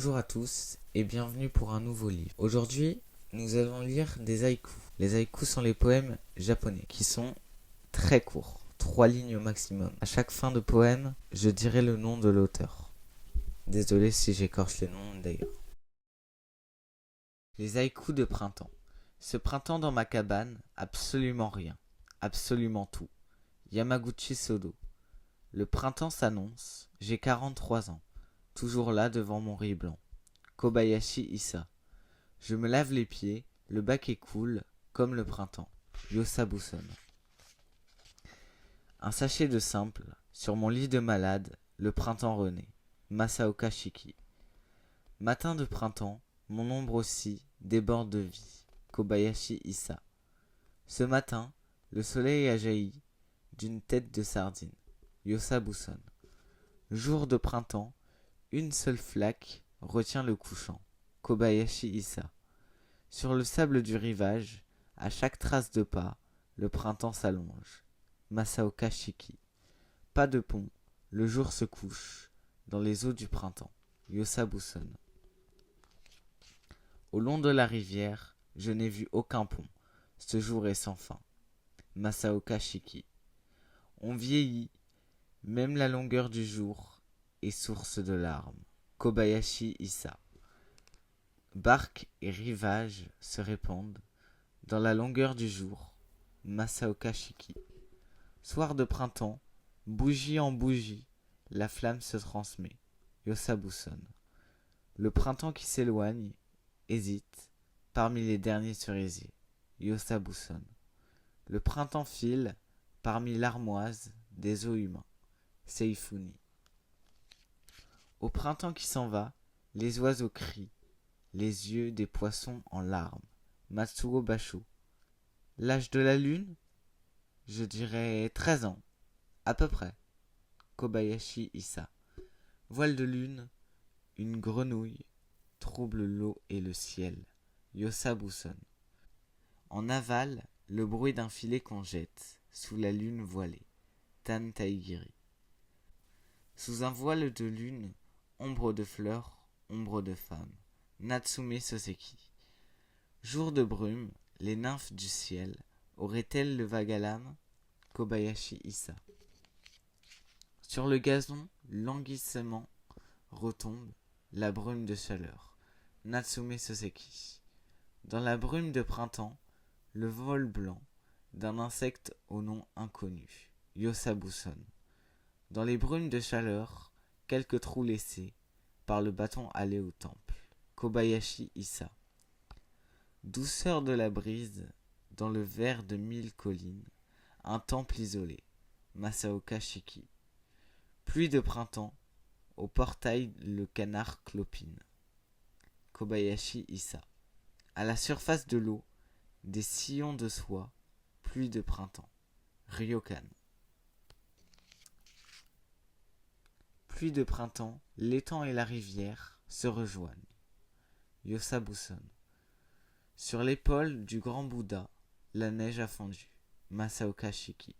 Bonjour à tous et bienvenue pour un nouveau livre. Aujourd'hui, nous allons lire des haïkus. Les haïkus sont les poèmes japonais qui sont très courts, 3 lignes au maximum. À chaque fin de poème, je dirai le nom de l'auteur. Désolé si j'écorche le nom d'ailleurs. Les haïkus de printemps. Ce printemps dans ma cabane, absolument rien, absolument tout. Yamaguchi Sodo. Le printemps s'annonce, j'ai 43 ans, toujours là devant mon riz blanc. Kobayashi Issa. Je me lave les pieds, le bac est cool, comme le printemps. Yosabuson. Un sachet de simple, sur mon lit de malade, le printemps renaît. Masaoka Shiki. Matin de printemps, mon ombre aussi déborde de vie. Kobayashi Issa. Ce matin, le soleil a jailli d'une tête de sardine. Yosabuson. Jour de printemps, une seule flaque retient le couchant. Kobayashi Issa. Sur le sable du rivage, à chaque trace de pas, le printemps s'allonge. Masaoka Shiki. Pas de pont, le jour se couche dans les eaux du printemps. Yosabuson. Au long de la rivière, je n'ai vu aucun pont. Ce jour est sans fin. Masaoka Shiki. On vieillit, même la longueur du jour est source de larmes. Kobayashi Issa. Barque et rivage se répandent dans la longueur du jour. Masaoka Shiki. Soir de printemps, bougie en bougie, la flamme se transmet. Yosabuson. Le printemps qui s'éloigne, hésite, parmi les derniers cerisiers. Yosabuson. Le printemps file parmi l'armoise des eaux humains. Seifuni. Au printemps qui s'en va, les oiseaux crient, les yeux des poissons en larmes. Matsuo Basho. L'âge de la lune? Je dirais 13 ans, à peu près. Kobayashi Issa. Voile de lune, une grenouille trouble l'eau et le ciel. Yosabuson. En aval, le bruit d'un filet qu'on jette sous la lune voilée. Tan Taigiri. Sous un voile de lune, ombre de fleurs, ombre de femme. Natsume Soseki. Jour de brume, les nymphes du ciel auraient-elles le vague à l'âme? Kobayashi Issa. Sur le gazon, languissement retombe la brume de chaleur. Natsume Soseki. Dans la brume de printemps, le vol blanc d'un insecte au nom inconnu. Yosabuson. Dans les brumes de chaleur, quelques trous laissés par le bâton allé au temple. Kobayashi Issa. Douceur de la brise dans le vert de 1000 collines, un temple isolé. Masaoka Shiki. Pluie de printemps, au portail le canard clopine. Kobayashi Issa. À la surface de l'eau, des sillons de soie, pluie de printemps. Ryokan. Pluie de printemps, l'étang et la rivière se rejoignent. Yosabuson. Sur l'épaule du grand Bouddha, la neige a fondu. Masaoka Shiki.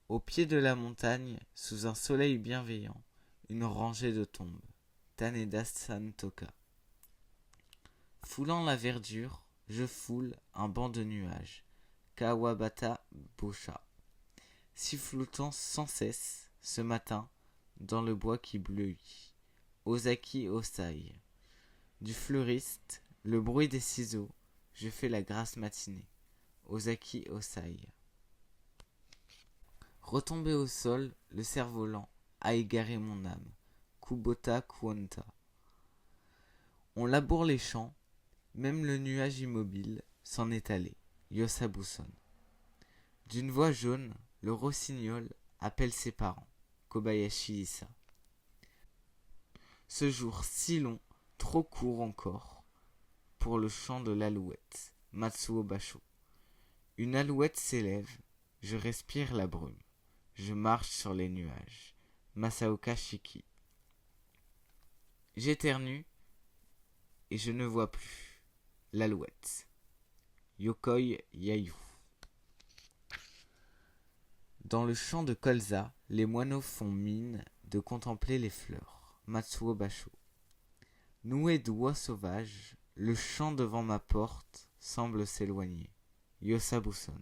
Au pied de la montagne, sous un soleil bienveillant, une rangée de tombes. Taneda Santoka. Foulant la verdure, je foule un banc de nuages. Kawabata Bosha. Sifflotant sans cesse, ce matin, dans le bois qui bleuit. Ozaki Osai. Du fleuriste, le bruit des ciseaux, je fais la grasse matinée. Ozaki Osai. Retombé au sol, le cerf-volant a égaré mon âme. Kubota Kuonta. On laboure les champs, même le nuage immobile s'en est allé. Yosabuson. D'une voix jaune, le rossignol appelle ses parents. Kobayashi Issa. Ce jour si long, trop court encore, pour le chant de l'alouette. Matsuo Basho. Une alouette s'élève, je respire la brume. Je marche sur les nuages. Masaoka Shiki. J'éternue et je ne vois plus. L'alouette. Yokoi Yayu. Dans le champ de colza, les moineaux font mine de contempler les fleurs. Matsuo Basho. Noué d'oies sauvages, le chant devant ma porte semble s'éloigner. Yosabuson.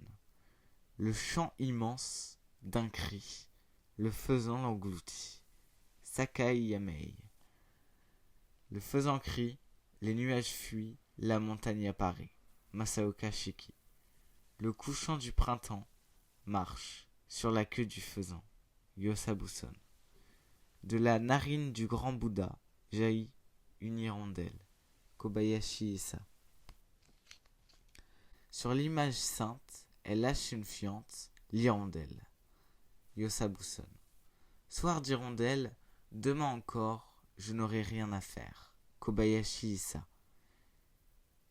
Le chant immense d'un cri, le faisan l'engloutit. Sakai Yamei. Le faisan crie, les nuages fuient, la montagne apparaît. Masaoka Shiki. Le couchant du printemps marche sur la queue du faisan. Yosabuson. De la narine du grand Bouddha jaillit une hirondelle. Kobayashi Issa. Sur l'image sainte, elle lâche une fiente, l'hirondelle. Yosabuson. Soir d'hirondelle, demain encore, je n'aurai rien à faire. Kobayashi Issa.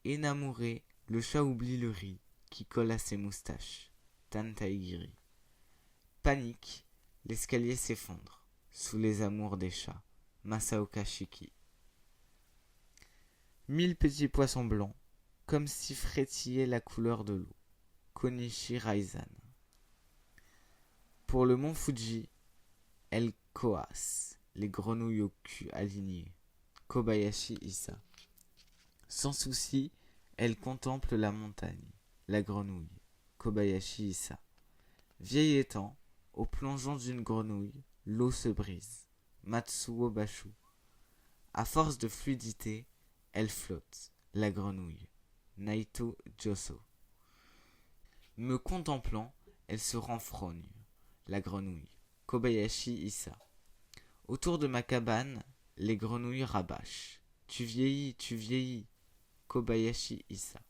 Énamouré, le chat oublie le riz qui colle à ses moustaches. Tantaigiri. Panique, l'escalier s'effondre sous les amours des chats. Masaoka Shiki. 1000 petits poissons blancs, comme si frétillait la couleur de l'eau. Konishi Raizan. Pour le mont Fuji, elle coasse les grenouilles au cul alignées. Kobayashi Issa. Sans souci, elle contemple la montagne, la grenouille. Kobayashi Issa. Vieil étang, au plongeon d'une grenouille, l'eau se brise. Matsuo Bashu. À force de fluidité, elle flotte, la grenouille. Naito Joso. Me contemplant, elle se renfrogne, la grenouille. Kobayashi Issa. Autour de ma cabane, les grenouilles rabâchent. Tu vieillis. Kobayashi Issa.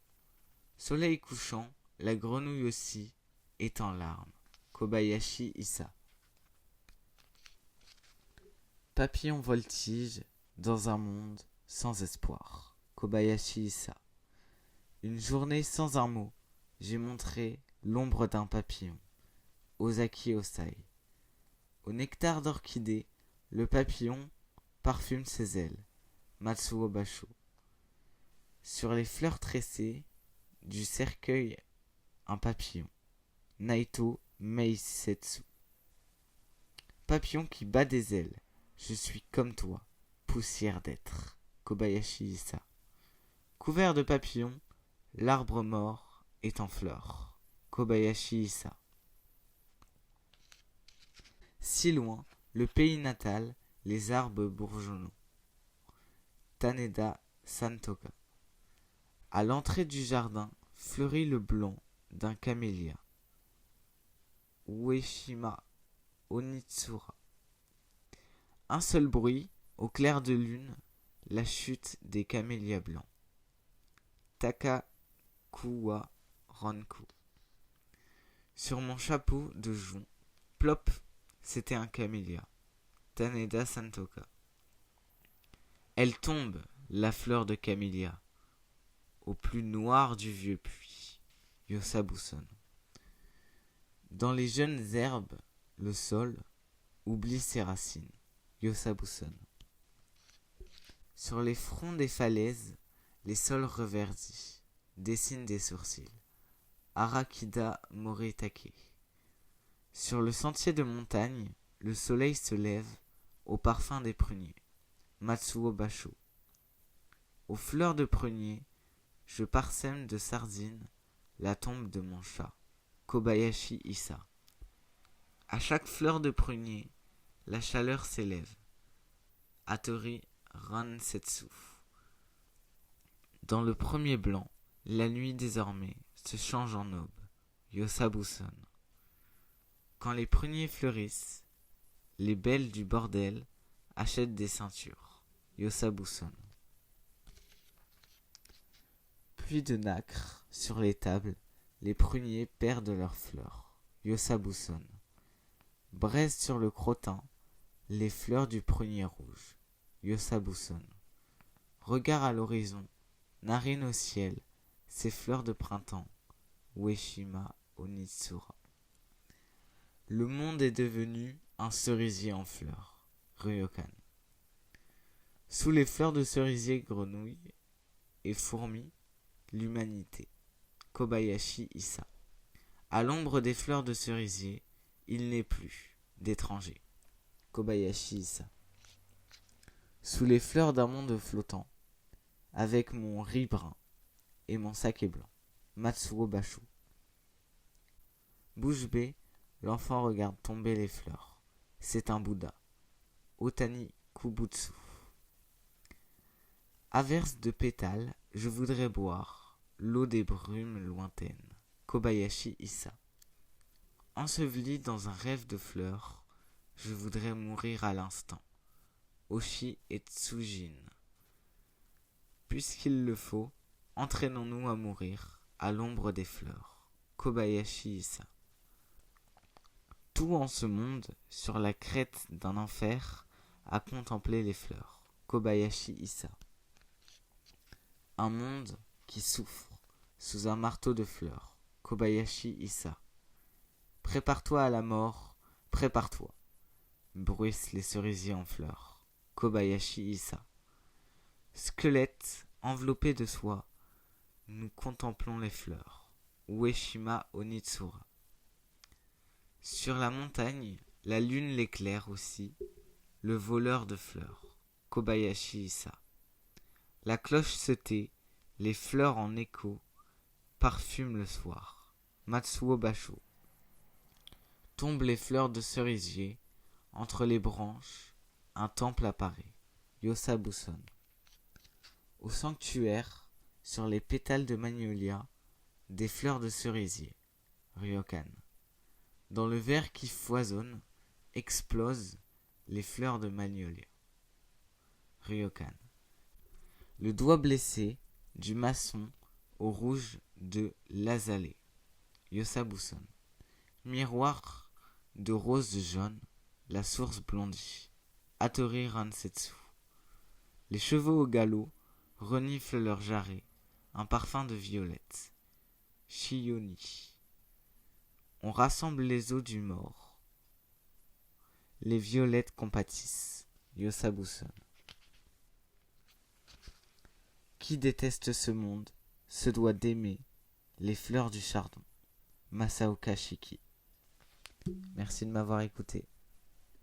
Soleil couchant, la grenouille aussi est en larmes. Kobayashi Issa. Papillon voltige dans un monde sans espoir. Kobayashi Issa. Une journée sans un mot, j'ai montré l'ombre d'un papillon. Ozaki Osai. Au nectar d'orchidée, le papillon parfume ses ailes. Matsuo Basho. Sur les fleurs tressées du cercueil, un papillon. Naito Meisetsu. Papillon qui bat des ailes, je suis comme toi, poussière d'être. Kobayashi Issa. Couvert de papillons, l'arbre mort est en fleurs. Kobayashi Issa. Si loin, le pays natal, les arbres bourgeonnants. Taneda Santoka. À l'entrée du jardin fleurit le blanc d'un camélia. Ueshima Onitsura. Un seul bruit, au clair de lune, la chute des camélias blancs. Takakuwa Ranku. Sur mon chapeau de jonc, plop, c'était un camélia. Taneda Santoka. Elle tombe, la fleur de camélia, au plus noir du vieux puits. Yosabuson. Dans les jeunes herbes, le sol oublie ses racines. Yosabuson. Sur les fronts des falaises, les sols reverdis dessinent des sourcils. Arakida Moritake. Sur le sentier de montagne, le soleil se lève au parfum des pruniers. Matsuo Basho. Aux fleurs de prunier, je parsème de sardines la tombe de mon chat. Kobayashi Issa. À chaque fleur de prunier, la chaleur s'élève. Hattori Ransetsu. Dans le premier blanc, la nuit désormais se change en aube. Yosabuson. Quand les pruniers fleurissent, les belles du bordel achètent des ceintures. Yosabuson. Puis de nacre sur les tables, les pruniers perdent leurs fleurs. Yosabuson. Braise sur le crottin, les fleurs du prunier rouge. Yosabuson. Regard à l'horizon, narine au ciel, ces fleurs de printemps. Ueshima Onitsura. Le monde est devenu un cerisier en fleurs. Ryokan. Sous les fleurs de cerisier, grenouilles et fourmis, l'humanité. Kobayashi Issa. À l'ombre des fleurs de cerisier, il n'est plus d'étrangers. Kobayashi Issa. Sous les fleurs d'un monde flottant, avec mon riz brun et mon saké blanc. Matsuo Basho. Bouche bée, l'enfant regarde tomber les fleurs. C'est un Bouddha. Otani Kubutsu. Averse de pétales, je voudrais boire l'eau des brumes lointaines. Kobayashi Issa. Enseveli dans un rêve de fleurs, je voudrais mourir à l'instant. Oshi et Tsujin. Puisqu'il le faut, entraînons-nous à mourir à l'ombre des fleurs. Kobayashi Issa. Tout en ce monde, sur la crête d'un enfer, à contempler les fleurs. Kobayashi Issa. Un monde qui souffre sous un marteau de fleurs. Kobayashi Issa. Prépare-toi à la mort, prépare-toi. Bruissent les cerisiers en fleurs. Kobayashi Issa. Squelette enveloppé de soie, nous contemplons les fleurs. Ueshima Onitsura. Sur la montagne, la lune l'éclaire aussi, le voleur de fleurs. Kobayashi Issa. La cloche se tait, les fleurs en écho parfument le soir. Matsuo Basho. Tombent les fleurs de cerisier, entre les branches, un temple apparaît. Yosabuson. Au sanctuaire, sur les pétales de magnolia, des fleurs de cerisier. Ryokan. Dans le verre qui foisonne, explosent les fleurs de magnolia. Ryokan. Le doigt blessé du maçon au rouge de l'azalée. Yosabuson. Miroir de rose jaune, la source blondie. Hattori Ransetsu. Les chevaux au galop reniflent leurs jarrets, un parfum de violette. Shiyoni. On rassemble les os du mort. Les violettes compatissent. Yosabuson. Qui déteste ce monde se doit d'aimer les fleurs du chardon. Masaoka Shiki. Merci de m'avoir écouté.